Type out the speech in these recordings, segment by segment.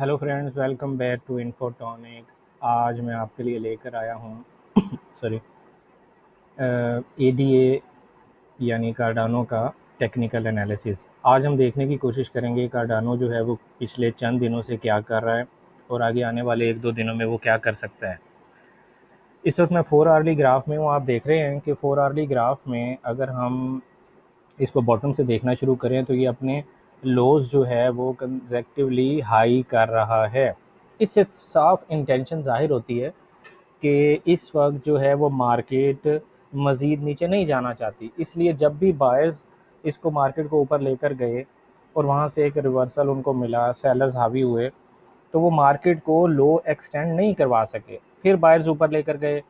Hello friends, welcome back to Infotonic. आज मैं आपके लिए लेकर आया हूँ सॉरी एडीए यानी कार्डानो का टेक्निकल एनालिसिस। आज हम देखने की कोशिश करेंगे कार्डानो जो है वो पिछले चंद दिनों से क्या कर रहा है और आगे आने वाले एक दो दिनों में वो क्या कर सकता है। इस वक्त मैं 4 आवरली ग्राफ में हूँ। आप देख रहे हैं कि 4 आवरली ग्राफ में अगर हम इसको बॉटम से देखना शुरू करें तो ये अपने लोज जो है वो कंसेक्टिवली हाई कर रहा है। इससे साफ इंटेंशन ज़ाहिर होती है कि इस वक्त जो है वो मार्केट मज़ीद नीचे नहीं जाना चाहती। इसलिए जब भी बायर्स इसको मार्केट को ऊपर लेकर गए और वहाँ से एक रिवर्सल उनको मिला, सेलर्स हावी हुए, तो वो मार्केट को लो एक्सटेंड नहीं करवा सके। फिर बायर्स ऊपर लेकर गए,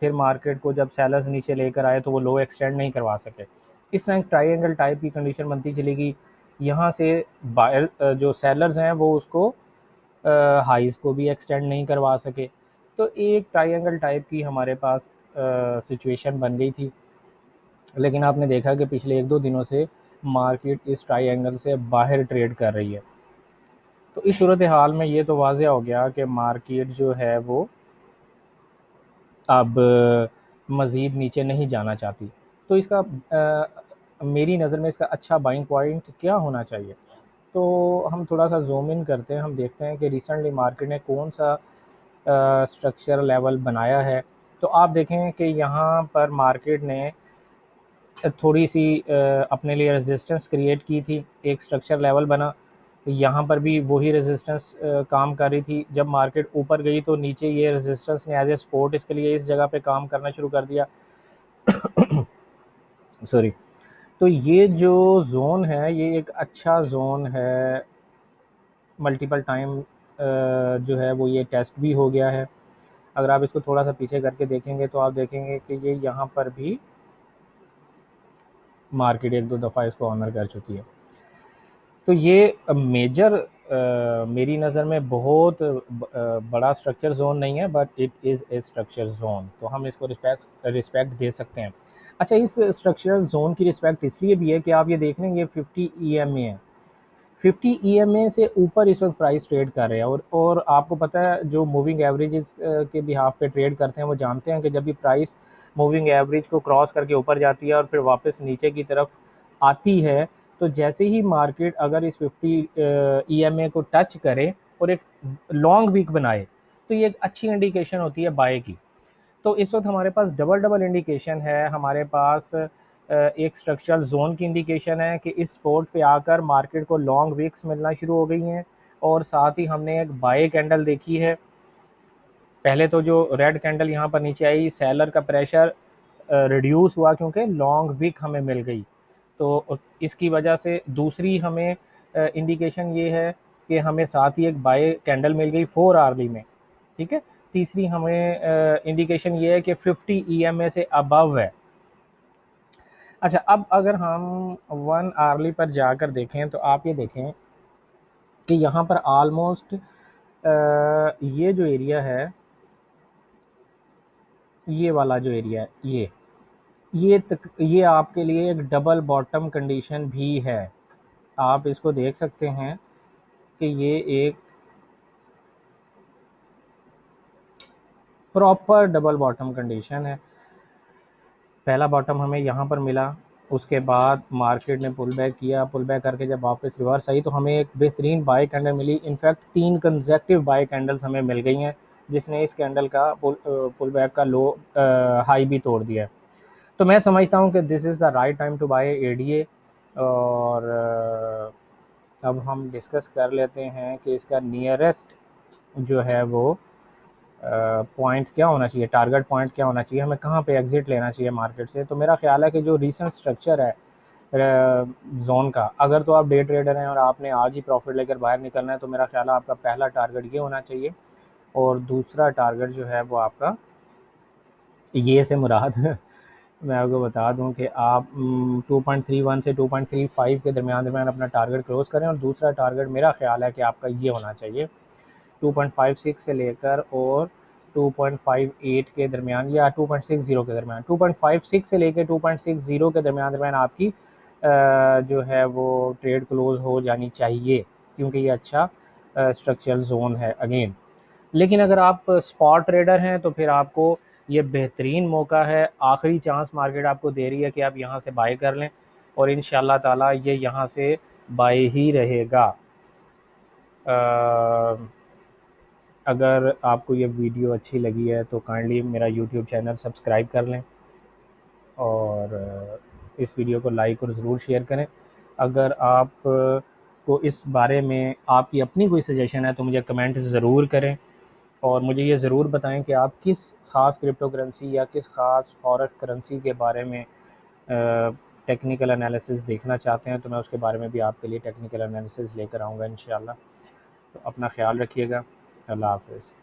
फिर मार्केट को जब सेलर्स नीचे लेकर आए तो वो लो एक्सटेंड नहीं करवा सके। इस तरह ट्राइंगल टाइप की कंडीशन बनती चलेगी। यहाँ से बायर जो सेलर्स हैं वो उसको हाइज़ को भी एक्सटेंड नहीं करवा सके। तो एक ट्राइंगल टाइप की हमारे पास सिचुएशन बन गई थी। लेकिन आपने देखा कि पिछले एक दो दिनों से मार्केट इस ट्राइंगल से बाहर ट्रेड कर रही है। तो इस सूरत हाल में ये तो वाज़ेह हो गया कि मार्केट जो है वो अब मज़ीद नीचे नहीं जाना चाहती। तो इसका मेरी नज़र में इसका अच्छा बाइंग पॉइंट क्या होना चाहिए। तो हम थोड़ा सा ज़ूम इन करते हैं, हम देखते हैं कि रिसेंटली मार्केट ने कौन सा स्ट्रक्चर लेवल बनाया है। तो आप देखें कि यहाँ पर मार्केट ने थोड़ी सी अपने लिए रेजिस्टेंस क्रिएट की थी, एक स्ट्रक्चर लेवल बना। यहाँ पर भी वही रेजिस्टेंस काम कर रही थी। जब मार्केट ऊपर गई तो नीचे ये रेजिस्टेंस ने एज ए सपोर्ट इसके लिए इस जगह पे काम करना शुरू कर दिया। सॉरी। तो ये जो जोन है ये एक अच्छा जोन है। मल्टीपल टाइम जो है वो ये टेस्ट भी हो गया है। अगर आप इसको थोड़ा सा पीछे करके देखेंगे तो आप देखेंगे कि ये यहाँ पर भी मार्केट एक दो दफ़ा इसको ऑनर कर चुकी है। तो ये मेजर मेरी नज़र में बहुत बड़ा स्ट्रक्चर जोन नहीं है, but it is a structure zone, तो हम इसको रिस्पेक्ट दे सकते हैं। अच्छा, इस स्ट्रक्चरल जोन की रिस्पेक्ट इसलिए भी है कि आप ये देख लें, ये 50 EMA है। 50 EMA से ऊपर इस वक्त प्राइस ट्रेड कर रहे हैं। और आपको पता है जो मूविंग एवरेजेस के बिहाफ पे ट्रेड करते हैं वो जानते हैं कि जब भी प्राइस मूविंग एवरेज को क्रॉस करके ऊपर जाती है और फिर वापस नीचे की तरफ आती है, तो जैसे ही मार्केट अगर इस 50 EMA को टच करे और एक लॉन्ग वीक बनाए तो ये एक अच्छी इंडिकेशन होती है बाय की। तो इस वक्त हमारे पास डबल डबल इंडिकेशन है। हमारे पास एक स्ट्रक्चरल जोन की इंडिकेशन है कि इस सपोर्ट पे आकर मार्केट को लॉन्ग वीक्स मिलना शुरू हो गई हैं, और साथ ही हमने एक बाय कैंडल देखी है। पहले तो जो रेड कैंडल यहाँ पर नीचे आई, सेलर का प्रेशर रिड्यूस हुआ क्योंकि लॉन्ग वीक हमें मिल गई। तो इसकी वजह से दूसरी हमें इंडिकेशन ये है कि हमें साथ ही एक बाय कैंडल मिल गई 4 आवरली में। ठीक है। तीसरी हमें इंडिकेशन ये है कि 50 EMA से अबव है। अच्छा, अब अगर हम 1 आवरली पर जाकर देखें तो आप ये देखें कि यहाँ पर ऑलमोस्ट ये जो एरिया है, ये वाला जो एरिया है, ये आपके लिए एक डबल बॉटम कंडीशन भी है। आप इसको देख सकते हैं कि ये एक प्रॉपर डबल बॉटम कंडीशन है। पहला बॉटम हमें यहाँ पर मिला, उसके बाद मार्केट ने पुल बैक किया, पुल बैक करके जब वापस रिवर्स आई तो हमें एक बेहतरीन बाय कैंडल मिली। इनफैक्ट 3 कंसेक्टिव बाय कैंडल्स हमें मिल गई हैं, जिसने इस कैंडल का पुल बैक का लो हाई भी तोड़ दिया है। तो मैं समझता हूँ कि this is the right time to buy ADA. और अब हम डिस्कस कर लेते हैं कि इसका नियरेस्ट जो है वो पॉइंट क्या होना चाहिए, टारगेट पॉइंट क्या होना चाहिए, हमें कहाँ पे एग्ज़िट लेना चाहिए मार्केट से। तो मेरा ख्याल है कि जो रीसेंट स्ट्रक्चर है जोन का, अगर तो आप डे ट्रेडर हैं और आपने आज ही प्रॉफिट लेकर बाहर निकलना है तो मेरा ख्याल है आपका पहला टारगेट ये होना चाहिए। और दूसरा टारगेट जो है वो आपका ये से मुराद मैं आपको बता दूं कि आप 2.31 से 2.35 के दरमियान दरमियान अपना टारगेट क्लोज करें। और दूसरा टारगेट मेरा ख्याल है कि आपका ये होना चाहिए 2.56 से लेकर और 2.58 के दरमियान, या 2.60 के दरमियान। 2.56 से लेकर 2.60 के दरमियान दरमियान आपकी जो है वो ट्रेड क्लोज हो जानी चाहिए, क्योंकि ये अच्छा स्ट्रक्चरल जोन है अगेन। लेकिन अगर आप स्पॉट ट्रेडर हैं तो फिर आपको ये बेहतरीन मौका है, आखिरी चांस मार्केट आपको दे रही है कि आप यहाँ से बाय कर लें, और इंशाल्लाह ताला ये यहाँ से बाय ही रहेगा। अगर आपको ये वीडियो अच्छी लगी है तो काइंडली मेरा यूट्यूब चैनल सब्सक्राइब कर लें, और इस वीडियो को लाइक और ज़रूर शेयर करें। अगर आप को इस बारे में आपकी अपनी कोई सजेशन है तो मुझे कमेंट ज़रूर करें, और मुझे ये ज़रूर बताएं कि आप किस ख़ास क्रिप्टो करेंसी या किस ख़ास फॉरेक्स करेंसी के बारे में टेक्निकल एनालिसिस देखना चाहते हैं, तो मैं उसके बारे में भी आपके लिए टेक्निकल एनालिसिस लेकर आऊँगा इंशाल्लाह। तो अपना ख़्याल रखिएगा। अल्लाह हाफ़िज़।